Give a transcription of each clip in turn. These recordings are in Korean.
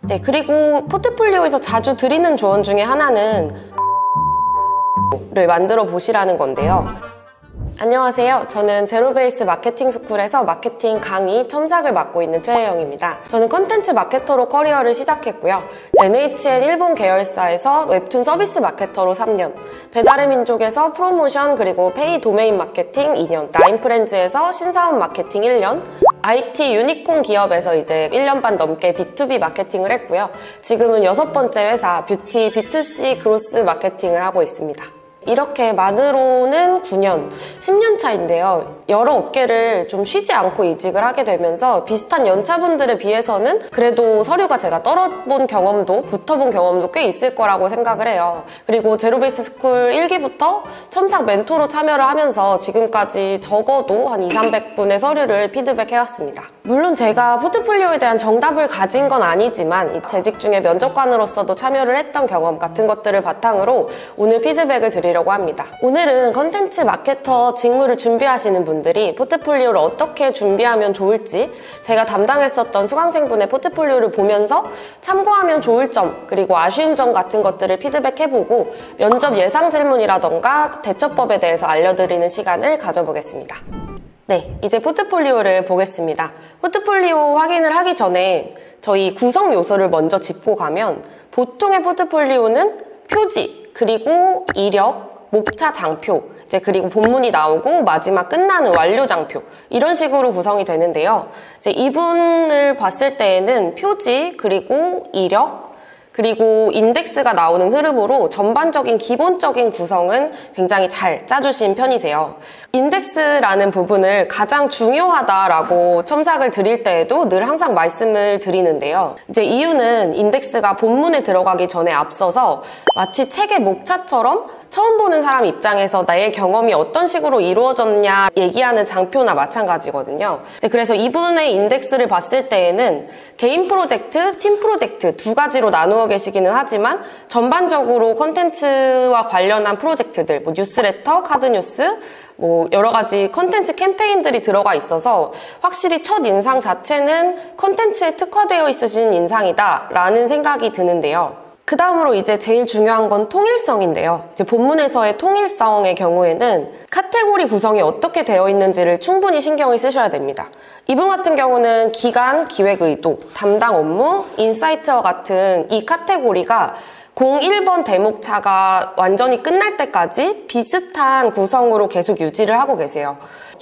네, 그리고 포트폴리오에서 자주 드리는 조언 중에 하나는 를 만들어 보시라는 건데요. 안녕하세요. 저는 제로베이스 마케팅 스쿨에서 마케팅 강의 첨삭을 맡고 있는 최혜영입니다. 저는 컨텐츠 마케터로 커리어를 시작했고요. NHN 일본 계열사에서 웹툰 서비스 마케터로 3년, 배달의 민족에서 프로모션 그리고 페이 도메인 마케팅 2년, 라인프렌즈에서 신사업 마케팅 1년, IT 유니콘 기업에서 이제 1년 반 넘게 B2B 마케팅을 했고요. 지금은 6번째 회사 뷰티 B2C 그로스 마케팅을 하고 있습니다. 이렇게 만으로는 9년, 10년 차인데요. 여러 업계를 좀 쉬지 않고 이직을 하게 되면서 비슷한 연차분들에 비해서는 그래도 서류가 제가 떨어본 경험도, 붙어본 경험도 꽤 있을 거라고 생각을 해요. 그리고 제로베이스 스쿨 1기부터 첨삭 멘토로 참여를 하면서 지금까지 적어도 한 200~300분의 서류를 피드백해왔습니다. 물론 제가 포트폴리오에 대한 정답을 가진 건 아니지만 재직 중에 면접관으로서도 참여를 했던 경험 같은 것들을 바탕으로 오늘 피드백을 드리려고 합니다. 오늘은 컨텐츠 마케터 직무를 준비하시는 분들이 포트폴리오를 어떻게 준비하면 좋을지, 제가 담당했었던 수강생분의 포트폴리오를 보면서 참고하면 좋을 점, 그리고 아쉬운 점 같은 것들을 피드백해보고 면접 예상 질문이라던가 대처법에 대해서 알려드리는 시간을 가져보겠습니다. 네, 이제 포트폴리오를 보겠습니다. 포트폴리오 확인을 하기 전에 저희 구성 요소를 먼저 짚고 가면 보통의 포트폴리오는 표지, 그리고 이력, 목차 장표, 이제 그리고 본문이 나오고 마지막 끝나는 완료 장표, 이런 식으로 구성이 되는데요. 이제 이분을 봤을 때에는 표지, 그리고 이력, 그리고 인덱스가 나오는 흐름으로 전반적인 기본적인 구성은 굉장히 잘 짜주신 편이세요. 인덱스라는 부분을 가장 중요하다라고 첨삭을 드릴 때에도 늘 항상 말씀을 드리는데요. 이제 이유는 인덱스가 본문에 들어가기 전에 앞서서 마치 책의 목차처럼 처음 보는 사람 입장에서 나의 경험이 어떤 식으로 이루어졌냐 얘기하는 장표나 마찬가지거든요. 그래서 이분의 인덱스를 봤을 때에는 개인 프로젝트, 팀 프로젝트 두 가지로 나누어 계시기는 하지만 전반적으로 컨텐츠와 관련한 프로젝트들, 뭐 뉴스레터, 카드뉴스, 뭐 여러 가지 컨텐츠 캠페인들이 들어가 있어서 확실히 첫 인상 자체는 컨텐츠에 특화되어 있으신 인상이다 라는 생각이 드는데요. 그 다음으로 이제 제일 중요한 건 통일성인데요. 이제 본문에서의 통일성의 경우에는 카테고리 구성이 어떻게 되어 있는지를 충분히 신경을 쓰셔야 됩니다. 이분 같은 경우는 기간, 기획 의도, 담당 업무, 인사이트와 같은 이 카테고리가 01번 대목차가 완전히 끝날 때까지 비슷한 구성으로 계속 유지를 하고 계세요.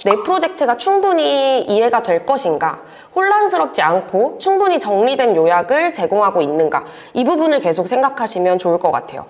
내 프로젝트가 충분히 이해가 될 것인가, 혼란스럽지 않고 충분히 정리된 요약을 제공하고 있는가, 이 부분을 계속 생각하시면 좋을 것 같아요.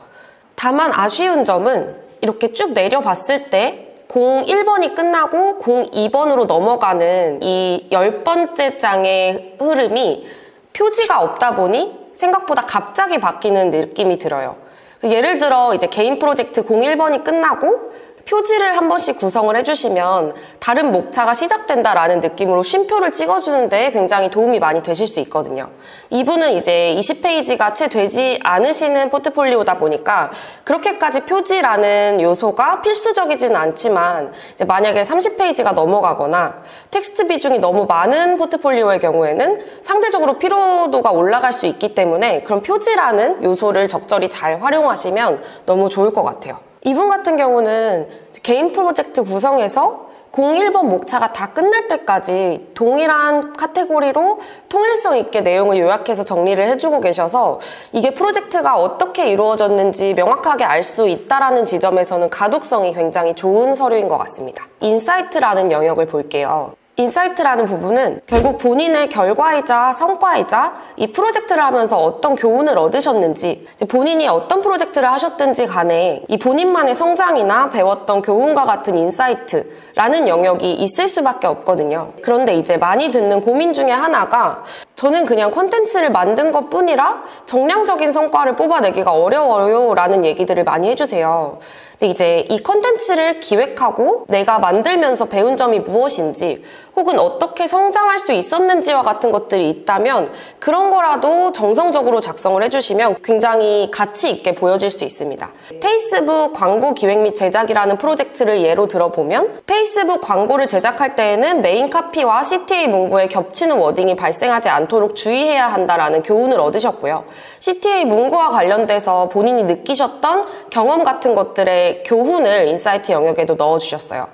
다만 아쉬운 점은 이렇게 쭉 내려봤을 때 01번이 끝나고 02번으로 넘어가는 이 10번째 장의 흐름이 표지가 없다 보니 생각보다 갑자기 바뀌는 느낌이 들어요. 예를 들어 이제 개인 프로젝트 01번이 끝나고 표지를 한 번씩 구성을 해주시면 다른 목차가 시작된다라는 느낌으로 쉼표를 찍어주는데 굉장히 도움이 많이 되실 수 있거든요. 이분은 이제 20페이지가 채 되지 않으시는 포트폴리오다 보니까 그렇게까지 표지라는 요소가 필수적이지는 않지만 이제 만약에 30페이지가 넘어가거나 텍스트 비중이 너무 많은 포트폴리오의 경우에는 상대적으로 피로도가 올라갈 수 있기 때문에 그런 표지라는 요소를 적절히 잘 활용하시면 너무 좋을 것 같아요. 이분 같은 경우는 개인 프로젝트 구성에서 01번 목차가 다 끝날 때까지 동일한 카테고리로 통일성 있게 내용을 요약해서 정리를 해주고 계셔서 이게 프로젝트가 어떻게 이루어졌는지 명확하게 알 수 있다는 지점에서는 가독성이 굉장히 좋은 서류인 것 같습니다. 인사이트라는 영역을 볼게요. 인사이트라는 부분은 결국 본인의 결과이자 성과이자 이 프로젝트를 하면서 어떤 교훈을 얻으셨는지, 본인이 어떤 프로젝트를 하셨든지 간에 이 본인만의 성장이나 배웠던 교훈과 같은 인사이트라는 영역이 있을 수밖에 없거든요. 그런데 이제 많이 듣는 고민 중에 하나가 저는 그냥 콘텐츠를 만든 것 뿐이라 정량적인 성과를 뽑아내기가 어려워요 라는 얘기들을 많이 해주세요. 근데 이제 이 컨텐츠를 기획하고 내가 만들면서 배운 점이 무엇인지 혹은 어떻게 성장할 수 있었는지와 같은 것들이 있다면 그런 거라도 정성적으로 작성을 해주시면 굉장히 가치 있게 보여질 수 있습니다. 페이스북 광고 기획 및 제작이라는 프로젝트를 예로 들어보면 페이스북 페이스북 광고를 제작할 때에는 메인 카피와 CTA 문구에 겹치는 워딩이 발생하지 않도록 주의해야 한다라는 교훈을 얻으셨고요. CTA 문구와 관련돼서 본인이 느끼셨던 경험 같은 것들의 교훈을 인사이트 영역에도 넣어주셨어요.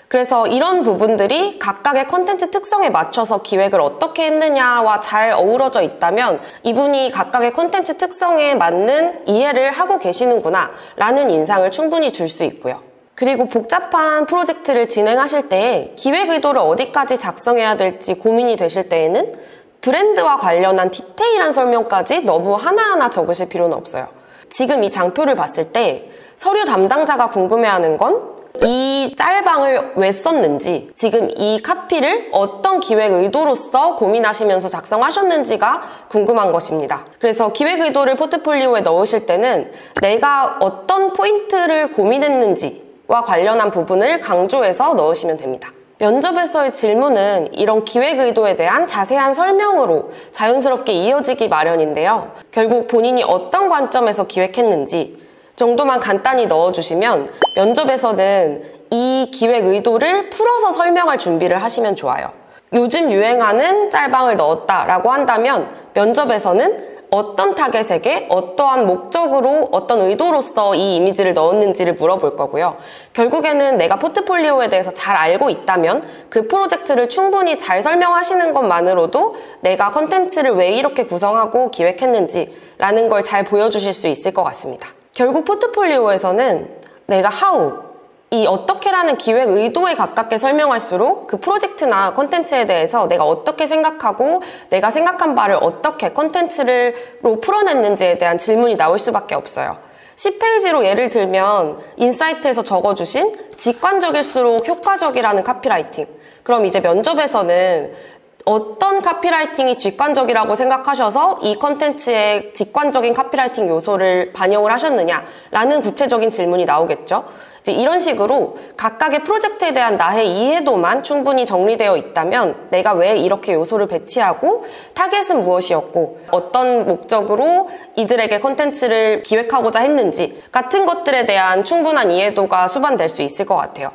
그래서 이런 부분들이 각각의 컨텐츠 특성에 맞춰서 기획을 어떻게 했느냐와 잘 어우러져 있다면 이분이 각각의 컨텐츠 특성에 맞는 이해를 하고 계시는구나 라는 인상을 충분히 줄 수 있고요. 그리고 복잡한 프로젝트를 진행하실 때 기획 의도를 어디까지 작성해야 될지 고민이 되실 때에는 브랜드와 관련한 디테일한 설명까지 너무 하나하나 적으실 필요는 없어요. 지금 이 장표를 봤을 때 서류 담당자가 궁금해하는 건 이 짤방을 왜 썼는지, 지금 이 카피를 어떤 기획 의도로서 고민하시면서 작성하셨는지가 궁금한 것입니다. 그래서 기획 의도를 포트폴리오에 넣으실 때는 내가 어떤 포인트를 고민했는지와 관련한 부분을 강조해서 넣으시면 됩니다. 면접에서의 질문은 이런 기획 의도에 대한 자세한 설명으로 자연스럽게 이어지기 마련인데요. 결국 본인이 어떤 관점에서 기획했는지 정도만 간단히 넣어주시면 면접에서는 이 기획 의도를 풀어서 설명할 준비를 하시면 좋아요. 요즘 유행하는 짤방을 넣었다라고 한다면 면접에서는 어떤 타겟에게 어떠한 목적으로 어떤 의도로서 이 이미지를 넣었는지를 물어볼 거고요. 결국에는 내가 포트폴리오에 대해서 잘 알고 있다면 그 프로젝트를 충분히 잘 설명하시는 것만으로도 내가 컨텐츠를 왜 이렇게 구성하고 기획했는지라는 걸 잘 보여주실 수 있을 것 같습니다. 결국 포트폴리오에서는 내가 how, 이 어떻게라는 기획 의도에 가깝게 설명할수록 그 프로젝트나 컨텐츠에 대해서 내가 어떻게 생각하고 내가 생각한 바를 어떻게 컨텐츠로 풀어냈는지에 대한 질문이 나올 수밖에 없어요. 10페이지로 예를 들면 인사이트에서 적어주신 직관적일수록 효과적이라는 카피라이팅. 그럼 이제 면접에서는 어떤 카피라이팅이 직관적이라고 생각하셔서 이 컨텐츠의 직관적인 카피라이팅 요소를 반영을 하셨느냐라는 구체적인 질문이 나오겠죠. 이제 이런 식으로 각각의 프로젝트에 대한 나의 이해도만 충분히 정리되어 있다면 내가 왜 이렇게 요소를 배치하고 타겟은 무엇이었고 어떤 목적으로 이들에게 컨텐츠를 기획하고자 했는지 같은 것들에 대한 충분한 이해도가 수반될 수 있을 것 같아요.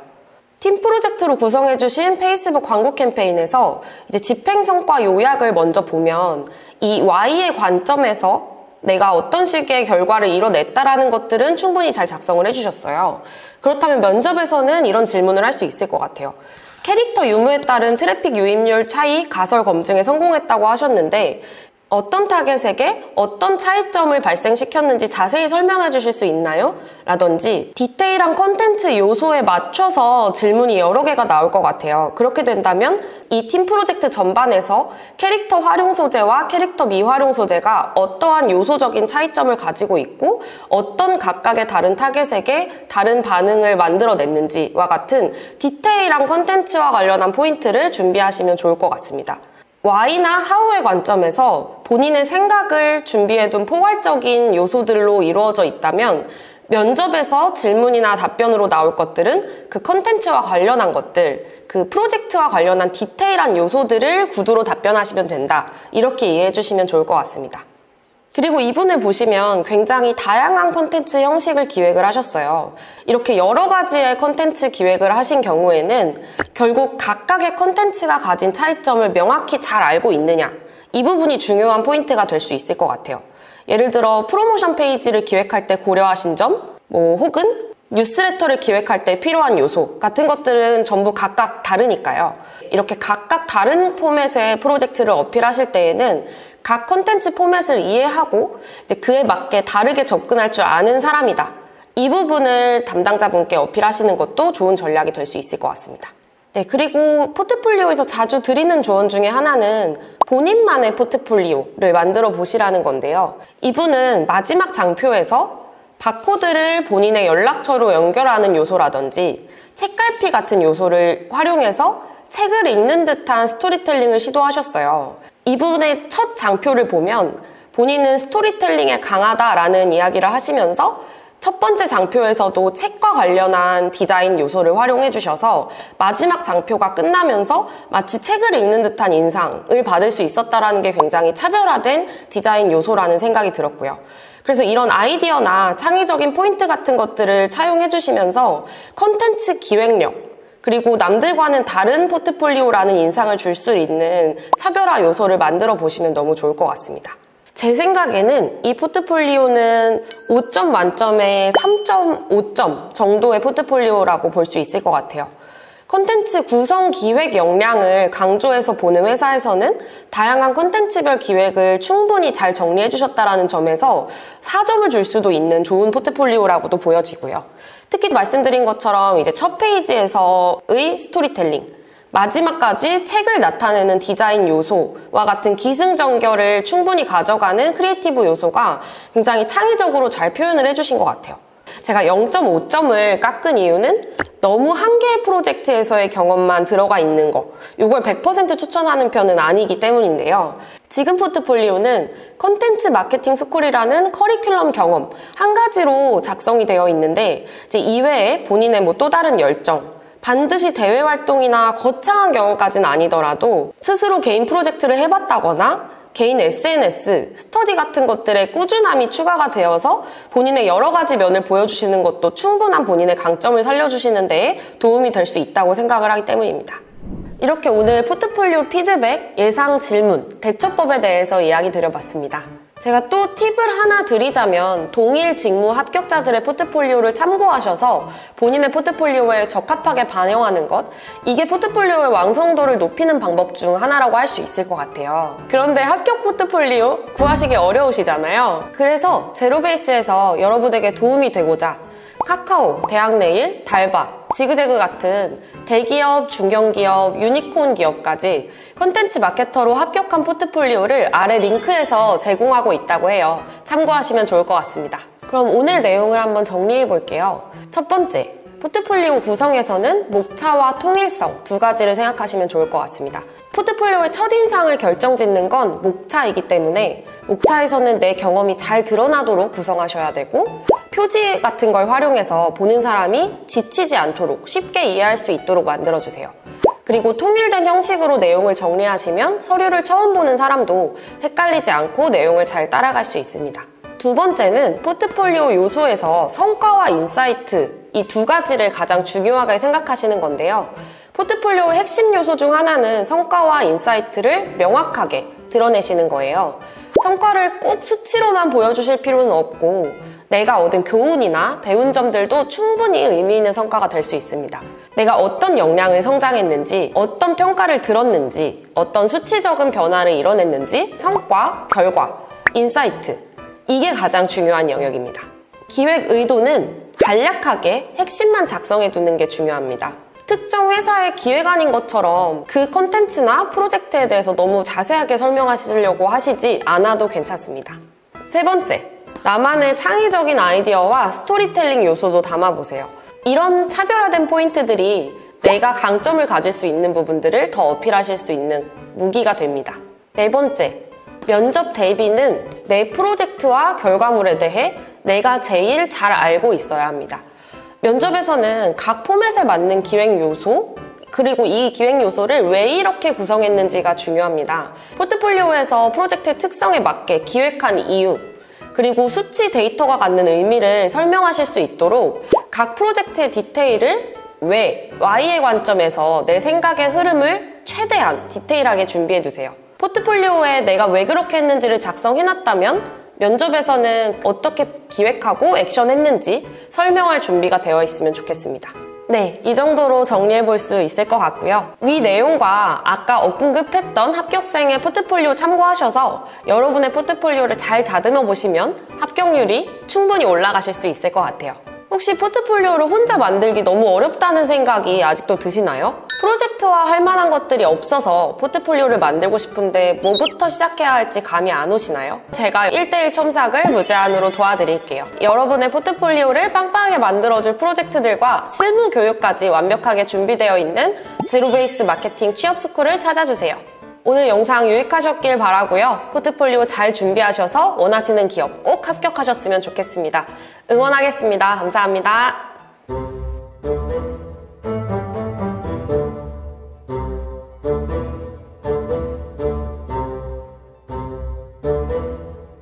팀 프로젝트로 구성해주신 페이스북 광고 캠페인에서 이제 집행 성과 요약을 먼저 보면 이 Y의 관점에서 내가 어떤 식의 결과를 이뤄냈다라는 것들은 충분히 잘 작성을 해주셨어요. 그렇다면 면접에서는 이런 질문을 할 수 있을 것 같아요. 캐릭터 유무에 따른 트래픽 유입률 차이 가설 검증에 성공했다고 하셨는데 어떤 타겟에게 어떤 차이점을 발생시켰는지 자세히 설명해 주실 수 있나요? 라든지 디테일한 컨텐츠 요소에 맞춰서 질문이 여러 개가 나올 것 같아요. 그렇게 된다면 이 팀 프로젝트 전반에서 캐릭터 활용 소재와 캐릭터 미활용 소재가 어떠한 요소적인 차이점을 가지고 있고 어떤 각각의 다른 타겟에게 다른 반응을 만들어냈는지와 같은 디테일한 컨텐츠와 관련한 포인트를 준비하시면 좋을 것 같습니다. Y나 how의 관점에서 본인의 생각을 준비해둔 포괄적인 요소들로 이루어져 있다면 면접에서 질문이나 답변으로 나올 것들은 그 컨텐츠와 관련한 것들, 그 프로젝트와 관련한 디테일한 요소들을 구두로 답변하시면 된다. 이렇게 이해해 주시면 좋을 것 같습니다. 그리고 이분을 보시면 굉장히 다양한 컨텐츠 형식을 기획을 하셨어요. 이렇게 여러 가지의 컨텐츠 기획을 하신 경우에는 결국 각각의 컨텐츠가 가진 차이점을 명확히 잘 알고 있느냐, 이 부분이 중요한 포인트가 될 수 있을 것 같아요. 예를 들어 프로모션 페이지를 기획할 때 고려하신 점, 혹은 뉴스레터를 기획할 때 필요한 요소 같은 것들은 전부 각각 다르니까요. 이렇게 각각 다른 포맷의 프로젝트를 어필하실 때에는 각 컨텐츠 포맷을 이해하고 이제 그에 맞게 다르게 접근할 줄 아는 사람이다. 이 부분을 담당자분께 어필하시는 것도 좋은 전략이 될 수 있을 것 같습니다. 네, 그리고 포트폴리오에서 자주 드리는 조언 중에 하나는 본인만의 포트폴리오를 만들어 보시라는 건데요. 이분은 마지막 장표에서 바코드를 본인의 연락처로 연결하는 요소라든지 책갈피 같은 요소를 활용해서 책을 읽는 듯한 스토리텔링을 시도하셨어요. 이분의 첫 장표를 보면 본인은 스토리텔링에 강하다라는 이야기를 하시면서 첫 번째 장표에서도 책과 관련한 디자인 요소를 활용해 주셔서 마지막 장표가 끝나면서 마치 책을 읽는 듯한 인상을 받을 수 있었다는 게 굉장히 차별화된 디자인 요소라는 생각이 들었고요. 그래서 이런 아이디어나 창의적인 포인트 같은 것들을 차용해 주시면서 컨텐츠 기획력, 그리고 남들과는 다른 포트폴리오라는 인상을 줄 수 있는 차별화 요소를 만들어 보시면 너무 좋을 것 같습니다. 제 생각에는 이 포트폴리오는 5점 만점에 3.5점 정도의 포트폴리오라고 볼 수 있을 것 같아요. 콘텐츠 구성 기획 역량을 강조해서 보는 회사에서는 다양한 콘텐츠별 기획을 충분히 잘 정리해 주셨다는 점에서 4점을 줄 수도 있는 좋은 포트폴리오라고도 보여지고요. 특히 말씀드린 것처럼 이제 첫 페이지에서의 스토리텔링, 마지막까지 책을 나타내는 디자인 요소와 같은 기승전결을 충분히 가져가는 크리에이티브 요소가 굉장히 창의적으로 잘 표현을 해주신 것 같아요. 제가 0.5점을 깎은 이유는 너무 한 개의 프로젝트에서의 경험만 들어가 있는 거, 이걸 100% 추천하는 편은 아니기 때문인데요. 지금 포트폴리오는 컨텐츠 마케팅 스쿨이라는 커리큘럼 경험 한 가지로 작성이 되어 있는데 이제 이외에 본인의 또 다른 열정, 반드시 대외 활동이나 거창한 경험까지는 아니더라도 스스로 개인 프로젝트를 해봤다거나 개인 SNS, 스터디 같은 것들의 꾸준함이 추가가 되어서 본인의 여러 가지 면을 보여주시는 것도 충분한 본인의 강점을 살려주시는 데에 도움이 될 수 있다고 생각을 하기 때문입니다. 이렇게 오늘 포트폴리오 피드백, 예상 질문, 대처법에 대해서 이야기 드려봤습니다. 제가 또 팁을 하나 드리자면 동일 직무 합격자들의 포트폴리오를 참고하셔서 본인의 포트폴리오에 적합하게 반영하는 것, 이게 포트폴리오의 완성도를 높이는 방법 중 하나라고 할 수 있을 것 같아요. 그런데 합격 포트폴리오 구하시기 어려우시잖아요. 그래서 제로베이스에서 여러분에게 도움이 되고자 카카오, 대학내일, 달바, 지그재그 같은 대기업, 중견기업, 유니콘 기업까지 컨텐츠 마케터로 합격한 포트폴리오를 아래 링크에서 제공하고 있다고 해요. 참고하시면 좋을 것 같습니다. 그럼 오늘 내용을 한번 정리해 볼게요. 첫 번째, 포트폴리오 구성에서는 목차와 통일성 두 가지를 생각하시면 좋을 것 같습니다. 포트폴리오의 첫인상을 결정짓는 건 목차이기 때문에 목차에서는 내 경험이 잘 드러나도록 구성하셔야 되고 표지 같은 걸 활용해서 보는 사람이 지치지 않도록 쉽게 이해할 수 있도록 만들어주세요. 그리고 통일된 형식으로 내용을 정리하시면 서류를 처음 보는 사람도 헷갈리지 않고 내용을 잘 따라갈 수 있습니다. 두 번째는 포트폴리오 요소에서 성과와 인사이트, 이 두 가지를 가장 중요하게 생각하시는 건데요. 포트폴리오의 핵심 요소 중 하나는 성과와 인사이트를 명확하게 드러내시는 거예요. 성과를 꼭 수치로만 보여주실 필요는 없고 내가 얻은 교훈이나 배운 점들도 충분히 의미 있는 성과가 될 수 있습니다. 내가 어떤 역량을 성장했는지, 어떤 평가를 들었는지, 어떤 수치적인 변화를 이뤄냈는지, 성과, 결과, 인사이트, 이게 가장 중요한 영역입니다. 기획 의도는 간략하게 핵심만 작성해 두는 게 중요합니다. 특정 회사의 기획안인 것처럼 그 컨텐츠나 프로젝트에 대해서 너무 자세하게 설명하시려고 하시지 않아도 괜찮습니다. 세 번째, 나만의 창의적인 아이디어와 스토리텔링 요소도 담아보세요. 이런 차별화된 포인트들이 내가 강점을 가질 수 있는 부분들을 더 어필하실 수 있는 무기가 됩니다. 네 번째, 면접 대비는 내 프로젝트와 결과물에 대해 내가 제일 잘 알고 있어야 합니다. 면접에서는 각 포맷에 맞는 기획 요소, 그리고 이 기획 요소를 왜 이렇게 구성했는지가 중요합니다. 포트폴리오에서 프로젝트의 특성에 맞게 기획한 이유, 그리고 수치 데이터가 갖는 의미를 설명하실 수 있도록 각 프로젝트의 디테일을 왜, Y의 관점에서 내 생각의 흐름을 최대한 디테일하게 준비해주세요. 포트폴리오에 내가 왜 그렇게 했는지를 작성해놨다면 면접에서는 어떻게 기획하고 액션했는지 설명할 준비가 되어 있으면 좋겠습니다. 네, 이 정도로 정리해 볼 수 있을 것 같고요. 위 내용과 아까 언급했던 합격생의 포트폴리오 참고하셔서 여러분의 포트폴리오를 잘 다듬어 보시면 합격률이 충분히 올라가실 수 있을 것 같아요. 혹시 포트폴리오를 혼자 만들기 너무 어렵다는 생각이 아직도 드시나요? 프로젝트화 할 만한 것들이 없어서 포트폴리오를 만들고 싶은데 뭐부터 시작해야 할지 감이 안 오시나요? 제가 1:1 첨삭을 무제한으로 도와드릴게요. 여러분의 포트폴리오를 빵빵하게 만들어줄 프로젝트들과 실무 교육까지 완벽하게 준비되어 있는 제로베이스 마케팅 취업 스쿨을 찾아주세요. 오늘 영상 유익하셨길 바라고요. 포트폴리오 잘 준비하셔서 원하시는 기업 꼭 합격하셨으면 좋겠습니다. 응원하겠습니다. 감사합니다.